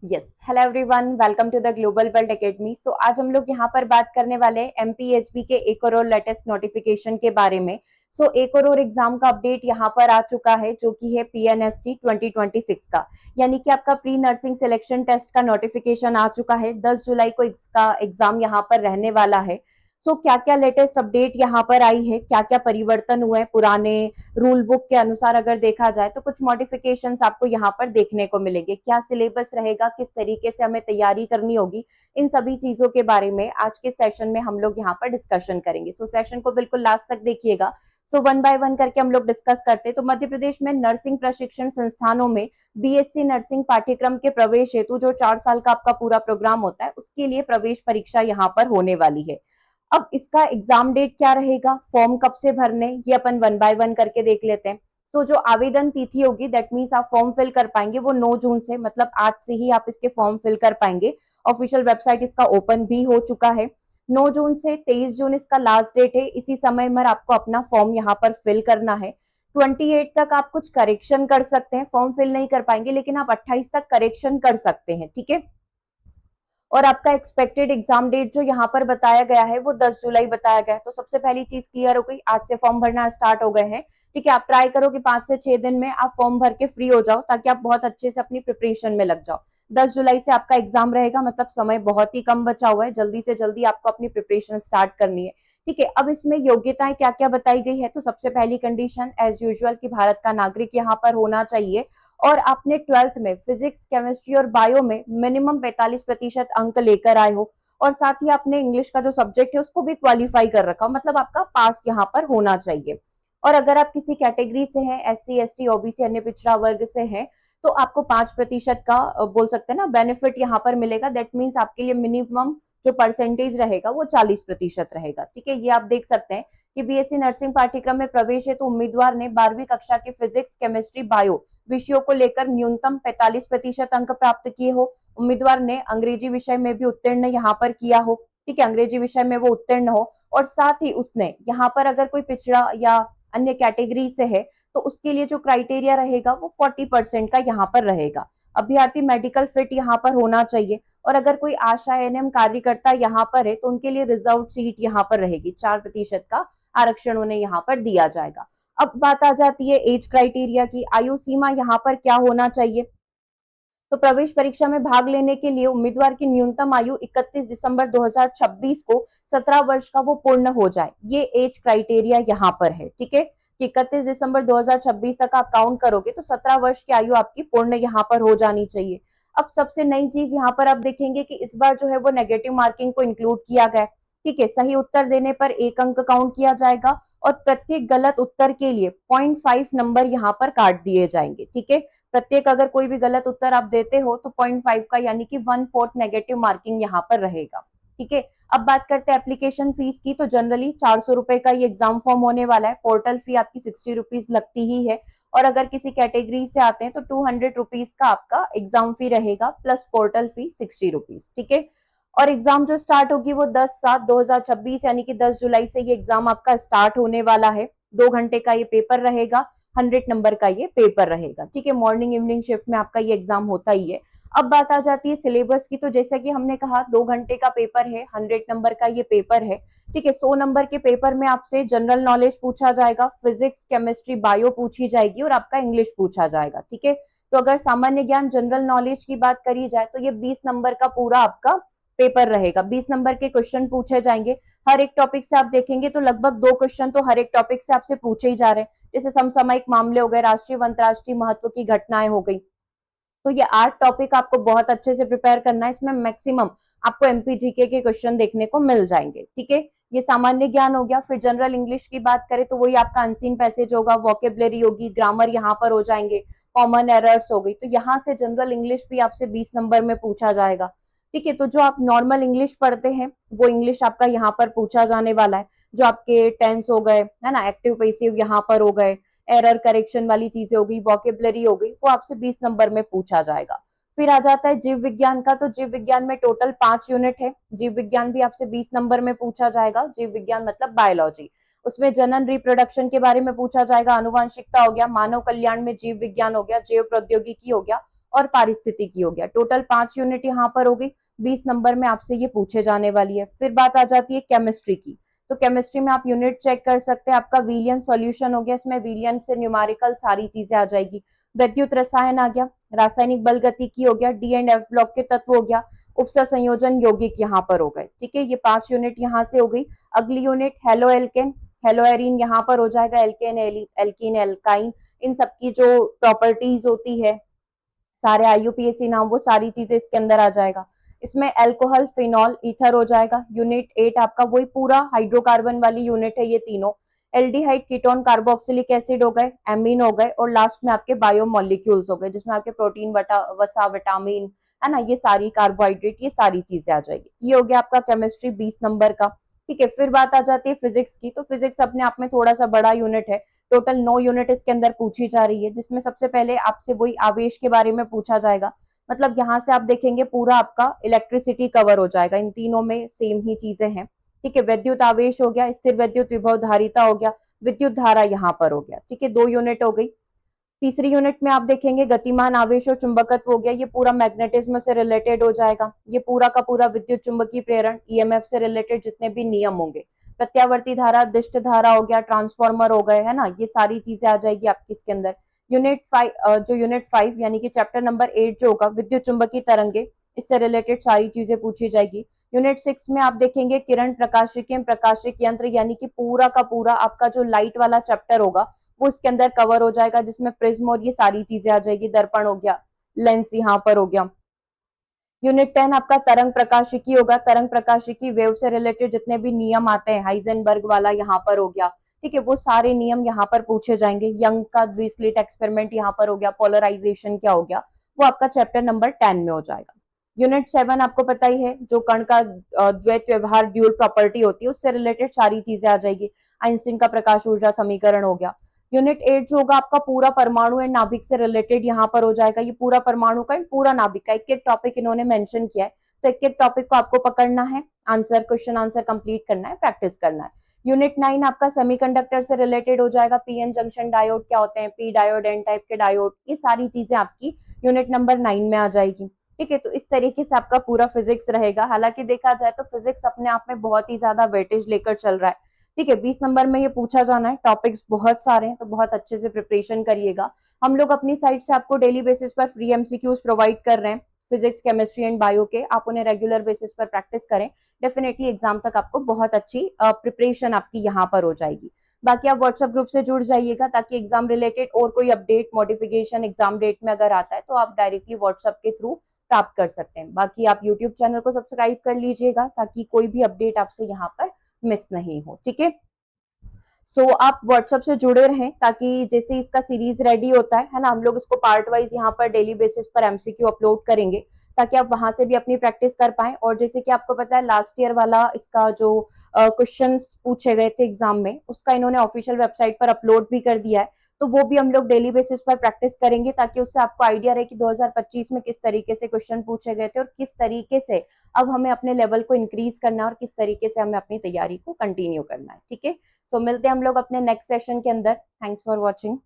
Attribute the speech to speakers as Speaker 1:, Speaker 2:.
Speaker 1: Yes, hello everyone, welcome to the Global World Academy. So आज हम लोग यहाँ पर बात करने वाले हैं एमपीएसबी के एक और लेटेस्ट नोटिफिकेशन के बारे में। एक और एग्जाम का अपडेट यहाँ पर आ चुका है जो कि है पीएनएसटी 2026 का, यानी कि आपका प्री नर्सिंग सिलेक्शन टेस्ट का नोटिफिकेशन आ चुका है। 10 जुलाई को इसका एग्जाम यहाँ पर रहने वाला है। क्या क्या लेटेस्ट अपडेट यहाँ पर आई है, क्या क्या परिवर्तन हुए पुराने रूल बुक के अनुसार अगर देखा जाए तो कुछ मॉडिफिकेशंस आपको यहाँ पर देखने को मिलेंगे। क्या सिलेबस रहेगा, किस तरीके से हमें तैयारी करनी होगी, इन सभी चीजों के बारे में आज के सेशन में हम लोग यहाँ पर डिस्कशन करेंगे। सेशन को बिल्कुल लास्ट तक देखिएगा। वन बाय वन करके हम लोग डिस्कस करते हैं। तो मध्य प्रदेश में नर्सिंग प्रशिक्षण संस्थानों में बीएससी नर्सिंग पाठ्यक्रम के प्रवेश हेतु जो 4 साल का आपका पूरा प्रोग्राम होता है, उसके लिए प्रवेश परीक्षा यहाँ पर होने वाली है। अब इसका एग्जाम डेट क्या रहेगा, फॉर्म कब से भरने, ये अपन वन बाय वन करके देख लेते हैं। जो आवेदन तिथि होगी, दैट मीन्स आप फॉर्म फिल कर पाएंगे वो 9 जून से, मतलब आज से ही आप इसके फॉर्म फिल कर पाएंगे। ऑफिशियल वेबसाइट इसका ओपन भी हो चुका है। 9 जून से 23 जून इसका लास्ट डेट है। इसी समय में आपको अपना फॉर्म यहाँ पर फिल करना है। 28 तक आप कुछ करेक्शन कर सकते हैं, फॉर्म फिल नहीं कर पाएंगे लेकिन आप 28 तक करेक्शन कर सकते हैं, ठीक है। और आपका एक्सपेक्टेड एग्जाम डेट जो यहाँ पर बताया गया है वो 10 जुलाई बताया गया है। तो सबसे पहली चीज क्लियर हो गई, आज से फॉर्म भरना स्टार्ट हो गए हैं, ठीक है। आप ट्राई करो कि 5 से 6 दिन में आप फॉर्म भर के फ्री हो जाओ ताकि आप बहुत अच्छे से अपनी प्रिपरेशन में लग जाओ। 10 जुलाई से आपका एग्जाम रहेगा, मतलब समय बहुत ही कम बचा हुआ है। जल्दी से जल्दी आपको अपनी प्रिपरेशन स्टार्ट करनी है, ठीक है। अब इसमें योग्यताएं क्या क्या बताई गई है, तो सबसे पहली कंडीशन एज यूजुअल कि भारत का नागरिक यहाँ पर होना चाहिए और आपने 12th में फिजिक्स, केमिस्ट्री और बायो में मिनिमम 45% अंक लेकर आए हो और साथ ही आपने इंग्लिश का जो सब्जेक्ट है उसको भी क्वालिफाई कर रखा हो, मतलब आपका पास यहाँ पर होना चाहिए। और अगर आप किसी कैटेगरी से हैं, एससी, एसटी, ओबीसी, अन्य पिछड़ा वर्ग से हैं, तो आपको 5% का बोल सकते हैं ना बेनिफिट यहाँ पर मिलेगा। दैट मीन्स आपके लिए मिनिमम जो परसेंटेज रहेगा वो 40% रहेगा, ठीक है। ये आप देख सकते हैं कि बीएससी नर्सिंग पाठ्यक्रम में प्रवेश है तो उम्मीदवार ने 12वीं कक्षा के फिजिक्स, केमिस्ट्री, बायो विषयों को लेकर न्यूनतम 45% अंक प्राप्त किए हो। उम्मीदवार ने अंग्रेजी विषय में भी उत्तीर्ण यहाँ पर किया हो, ठीक है, अंग्रेजी विषय में वो उत्तीर्ण हो। और साथ ही उसने यहाँ पर अगर कोई पिछड़ा या अन्य कैटेगरी से है तो उसके लिए जो क्राइटेरिया रहेगा वो 40% का यहाँ पर रहेगा। अभ्यर्थी मेडिकल फिट यहाँ पर होना चाहिए और अगर कोई आशा एएनएम कार्यकर्ता यहाँ पर है तो उनके लिए रिजर्व सीट यहाँ पर रहेगी, 4% का आरक्षण उन्हें यहाँ पर दिया जाएगा। अब बात आ जाती है एज क्राइटेरिया की, आयु सीमा यहाँ पर क्या होना चाहिए। तो प्रवेश परीक्षा में भाग लेने के लिए उम्मीदवार की न्यूनतम आयु 31 दिसंबर 2026 को 17 वर्ष का वो पूर्ण हो जाए, ये एज क्राइटेरिया यहाँ पर है, ठीक है। कि 31 दिसंबर 2026 तक आप काउंट करोगे तो 17 वर्ष की आयु आपकी पूर्ण यहाँ पर हो जानी चाहिए। अब सबसे नई चीज यहाँ पर आप देखेंगे कि इस बार जो है वो नेगेटिव मार्किंग को इंक्लूड किया गया है, ठीक है। सही उत्तर देने पर 1 अंक काउंट किया जाएगा और प्रत्येक गलत उत्तर के लिए 0.5 नंबर यहाँ पर काट दिए जाएंगे, ठीक है। प्रत्येक अगर कोई भी गलत उत्तर आप देते हो तो 0.5 का यानी कि 1/4 नेगेटिव मार्किंग यहाँ पर रहेगा, ठीक है। अब बात करते हैं एप्लीकेशन फीस की। तो जनरली 400 रुपए का ये एग्जाम फॉर्म होने वाला है। पोर्टल फी आपकी 60 रुपीज लगती ही है और अगर किसी कैटेगरी से आते हैं तो 200 रुपीज का आपका एग्जाम फी रहेगा प्लस पोर्टल फी 60 रुपीज, ठीक है। और एग्जाम जो स्टार्ट होगी वो 10/7/2026 यानी कि 10 जुलाई से ये एग्जाम आपका स्टार्ट होने वाला है। 2 घंटे का ये पेपर रहेगा, 100 नंबर का ये पेपर रहेगा, ठीक है। मॉर्निंग इवनिंग शिफ्ट में आपका ये एग्जाम होता ही है। अब बात आ जाती है सिलेबस की। तो जैसा कि हमने कहा 2 घंटे का पेपर है, 100 नंबर का ये पेपर है, ठीक है। 100 नंबर के पेपर में आपसे जनरल नॉलेज पूछा जाएगा, फिजिक्स, केमिस्ट्री, बायो पूछी जाएगी और आपका इंग्लिश पूछा जाएगा, ठीक है। तो अगर सामान्य ज्ञान जनरल नॉलेज की बात करी जाए तो ये 20 नंबर का पूरा आपका पेपर रहेगा। 20 नंबर के क्वेश्चन पूछे जाएंगे। हर एक टॉपिक से आप देखेंगे तो लगभग 2 क्वेश्चन तो हर एक टॉपिक से आपसे पूछे ही जा रहे हैं, जैसे समसामयिक मामले हो गए, राष्ट्रीय व अंतरराष्ट्रीय महत्व की घटनाएं हो गई। तो ये 8 टॉपिक आपको बहुत अच्छे से प्रिपेयर करना है। इसमें मैक्सिमम आपको एमपीजीके के क्वेश्चन देखने को मिल जाएंगे, ठीक है। ये सामान्य ज्ञान हो गया। फिर जनरल इंग्लिश की बात करें तो वही आपका अनसीन पैसेज होगा, वोकेबलरी होगी, ग्रामर यहाँ पर हो जाएंगे, कॉमन एरर्स हो गई। तो यहाँ से जनरल इंग्लिश भी आपसे 20 नंबर में पूछा जाएगा, ठीक है। तो जो आप नॉर्मल इंग्लिश पढ़ते हैं वो इंग्लिश आपका यहाँ पर पूछा जाने वाला है। जो आपके टेंस हो गए, है ना, एक्टिव पैसिव यहाँ पर हो गए, एरर करेक्शन वाली चीजें हो गई, वोकेबलरी हो गई, वो आपसे 20 नंबर में पूछा जाएगा। फिर आ जाता है जीव विज्ञान का। तो जीव विज्ञान में टोटल 5 यूनिट है। जीव विज्ञान भी आपसे 20 नंबर में पूछा जाएगा। जीव विज्ञान मतलब बायोलॉजी। उसमें जनन रिप्रोडक्शन के बारे में पूछा जाएगा, आनुवांशिकता हो गया, मानव कल्याण में जीव विज्ञान हो गया, जैव प्रौद्योगिकी हो गया और पारिस्थितिकी हो गया। टोटल 5 यूनिट यहाँ पर हो गई। 20 नंबर में आपसे ये पूछे जाने वाली है। फिर बात आ जाती है केमिस्ट्री की। तो केमिस्ट्री में आप यूनिट चेक कर सकते हैं। आपका विलियन सॉल्यूशन हो गया, इसमें विलियन से न्यूमेरिकल सारी चीजें आ जाएगी। विद्युत रसायन आ गया, रासायनिक बल गतिकी हो गया, डी एंड एफ ब्लॉक के तत्व हो गया, उपसर संयोजन यौगिक यहाँ पर हो गए। ठीक है, ये 5 यूनिट यहाँ से हो गई। अगली unit halo alkane, hello arene यहाँ पर हो जाएगा। एल्केन, एल्कीन, एल्काइन, इन सबकी जो प्रॉपर्टीज होती है, सारे आईयूपीएसी नाम, वो सारी चीजें इसके अंदर आ जाएगा। इसमें अल्कोहल, फिनॉल, ईथर हो जाएगा। यूनिट 8 आपका वही पूरा हाइड्रोकार्बन वाली यूनिट है ये तीनों। एल्डिहाइड, कीटोन, कार्बोक्सिलिक एसिड हो गए, एमीन हो गए, और लास्ट में आपके बायोमोलिक्यूल्स हो गए, जिसमें आपके प्रोटीन, वसा, विटामिन, है ना, ये सारी कार्बोहाइड्रेट, ये सारी चीजें आ जाएगी। ये हो गया आपका केमिस्ट्री 20 नंबर का। ठीक है, फिर बात आ जाती है फिजिक्स की। तो फिजिक्स अपने आप में थोड़ा सा बड़ा यूनिट है। टोटल 9 यूनिट इसके अंदर पूछी जा रही है, जिसमें सबसे पहले आपसे वही आवेश के बारे में पूछा जाएगा। मतलब यहाँ से आप देखेंगे पूरा आपका इलेक्ट्रिसिटी कवर हो जाएगा, इन तीनों में सेम ही चीजें हैं। ठीक है, विद्युत आवेश हो गया, स्थिर विद्युत विभव धारिता हो गया, विद्युत धारा यहाँ पर हो गया। ठीक है, 2 यूनिट हो गई। तीसरी यूनिट में आप देखेंगे गतिमान आवेश और चुंबकत्व हो गया, ये पूरा मैग्नेटिज्म से रिलेटेड हो जाएगा। ये पूरा का पूरा विद्युत चुंबकीय प्रेरण, ईएमएफ से रिलेटेड जितने भी नियम होंगे। प्रत्यावर्ती धारा, दिष्ट धारा हो गया, ट्रांसफार्मर हो गए, है ना, ये सारी चीजें आ जाएगी आपकी इसके अंदर। यूनिट 5 यानी कि चैप्टर नंबर 8 जो होगा, विद्युत चुंबकीय तरंगे, इससे रिलेटेड सारी चीजें पूछी जाएगी। यूनिट 6 में आप देखेंगे किरण प्रकाशिकी, प्रकाशिक यंत्र, यानी कि पूरा का पूरा आपका जो लाइट वाला चैप्टर होगा वो इसके अंदर कवर हो जाएगा, जिसमें प्रिज्म और ये सारी चीजें आ जाएगी। दर्पण हो गया, लेंस यहाँ पर हो गया। यूनिट 10 आपका तरंग प्रकाशिकी होगा। तरंग प्रकाशिकी वेव से रिलेटेड जितने भी नियम आते हैं, हाइजेनबर्ग वाला यहाँ पर हो गया। ठीक है, वो सारे नियम यहाँ पर पूछे जाएंगे। यंग का द्विस्लिट एक्सपेरिमेंट यहाँ पर हो गया। पोलराइजेशन क्या हो गया, वो आपका चैप्टर नंबर 10 में हो जाएगा। यूनिट 7 आपको पता ही है, जो कण का द्वैत व्यवहार, ड्यूल प्रॉपर्टी होती है, उससे रिलेटेड सारी चीजें आ जाएगी। आइंस्टीन का प्रकाश ऊर्जा समीकरण हो गया। यूनिट 8 जो होगा आपका पूरा परमाणु एंड नाभिक से रिलेटेड यहाँ पर हो जाएगा। ये पूरा परमाणु का एंड पूरा नाभिक का एक एक टॉपिक इन्होंने मेंशन किया है, तो एक एक टॉपिक को आपको पकड़ना है, आंसर, क्वेश्चन आंसर कंप्लीट करना है, प्रैक्टिस करना है। यूनिट 9 आपका सेमीकंडक्टर से रिलेटेड हो जाएगा। पीएन जंक्शन डायोड क्या होते हैं, पी डायोड, एन टाइप के डायोड, ये सारी चीजें आपकी यूनिट नंबर 9 में आ जाएगी। ठीक है, तो इस तरीके से आपका पूरा फिजिक्स रहेगा। हालांकि देखा जाए तो फिजिक्स अपने आप में बहुत ही ज्यादा वेटेज लेकर चल रहा है। ठीक है, 20 नंबर में ये पूछा जाना है। टॉपिक्स बहुत सारे हैं, तो बहुत अच्छे से प्रिपरेशन करिएगा। हम लोग अपनी साइड से आपको डेली बेसिस पर फ्री एमसीक्यूज प्रोवाइड कर रहे हैं, फिजिक्स, केमिस्ट्री एंड बायो के। आप उन्हें रेगुलर बेसिस पर प्रैक्टिस करें, डेफिनेटली एग्जाम तक आपको बहुत अच्छी प्रिपरेशन आपकी यहाँ पर हो जाएगी। बाकी आप व्हाट्सएप ग्रुप से जुड़ जाइएगा, ताकि एग्जाम रिलेटेड और कोई अपडेट, मॉडिफिकेशन एग्जाम डेट में अगर आता है तो आप डायरेक्टली व्हाट्सएप के थ्रू प्राप्त कर सकते हैं। बाकी आप यूट्यूब चैनल को सब्सक्राइब कर लीजिएगा, ताकि कोई भी अपडेट आपसे यहाँ पर मिस नहीं हो। ठीक है, सो आप व्हाट्सएप से जुड़े रहें, ताकि जैसे इसका सीरीज रेडी होता है ना, हम लोग इसको पार्ट वाइज यहाँ पर डेली बेसिस पर एमसीक्यू अपलोड करेंगे, ताकि आप वहां से भी अपनी प्रैक्टिस कर पाएं। और जैसे कि आपको पता है, लास्ट ईयर वाला इसका जो क्वेश्चंस पूछे गए थे एग्जाम में, उसका इन्होंने ऑफिशियल वेबसाइट पर अपलोड भी कर दिया है। तो वो भी हम लोग डेली बेसिस पर प्रैक्टिस करेंगे, ताकि उससे आपको आइडिया रहे कि 2025 में किस तरीके से क्वेश्चन पूछे गए थे, और किस तरीके से अब हमें अपने लेवल को इंक्रीज करना है, और किस तरीके से हमें अपनी तैयारी को कंटिन्यू करना है। ठीक है, सो मिलते हैं हम लोग अपने नेक्स्ट सेशन के अंदर। Thanks for watching.